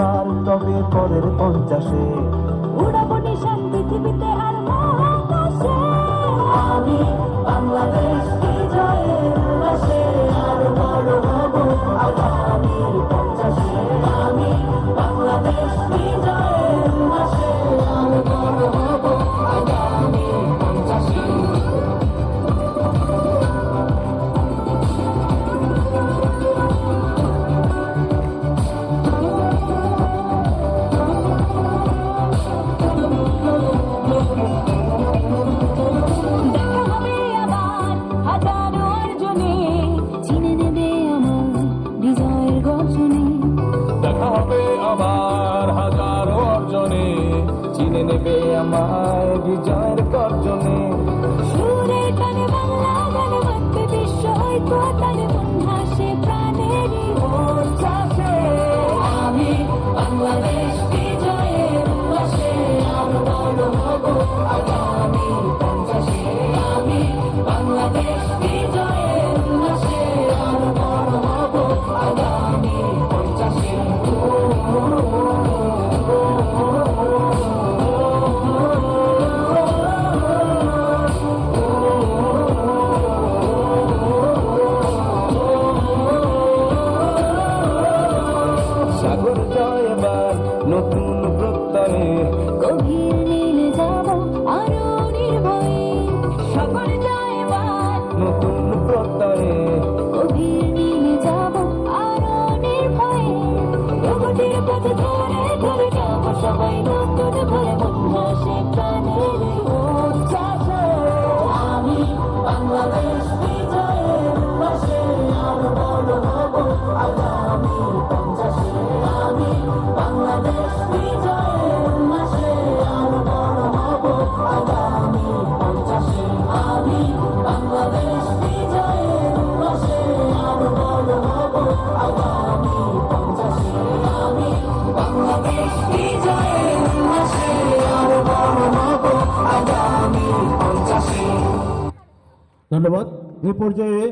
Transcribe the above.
এবার তবে পরের 50-এ উড়াবো নিশান পৃথিবীতে আর মহাকাশে। আমি বাংলাদেশ বিজয়ের উল্লাসে আরো বড় হব আগামীর 50-এ। আমি বাংলাদেশ বিজয়ের উল্লাসে আরো বড় হব আগামীর 50-এ। দেখা হবে আবার হাজারো অর্জনে, চিনে নেবে আমার বিজয়ের গর্জনে। সুরের টানে বাংলা গানে মাতবে বিশ্ব ঐক্যতানে, মন ভাসে প্রাণের উচ্ছ্বাসে। আমি বাংলাদেশ বিজয়ের উল্লাসে আরো বড় হব আগামীর 50-এ। আমি বাংলাদেশ বিজয়ের উল্লাসে আরো বড় হব আগামীর 50-এ। সাগর জয় এবার নতুন প্রত্যয়ে, গভীর নীলে যাব আরো নির্ভয়ে। সাগর জয় এবার নতুন প্রত্যয়ে, গভীর নীলে যাব আরো নির্ভয়ে। প্রগতির পথ ধরে ধরে যাব সবাই নতুন ভরে, মন ভাসে প্রাণের উচ্ছ্বাসে। আমি বাংলাদেশ বিজয়ের উল্লাসে আরো বড় হব আগামীর 50-এ। আমি বাংলাদেশ বিজয়ের উল্লাসে আরো বড় হব আগামীর 50-এ। আমি বাংলাদেশ বিজয়ের উল্লাসে আরো বড় হব আগামীর 50-এ। আমি বাংলাদেশ বিজয়ের উল্লাসে আরো বড় হব আগামীর 50-এ। ধন্যবাদ। এই পর্যায়ে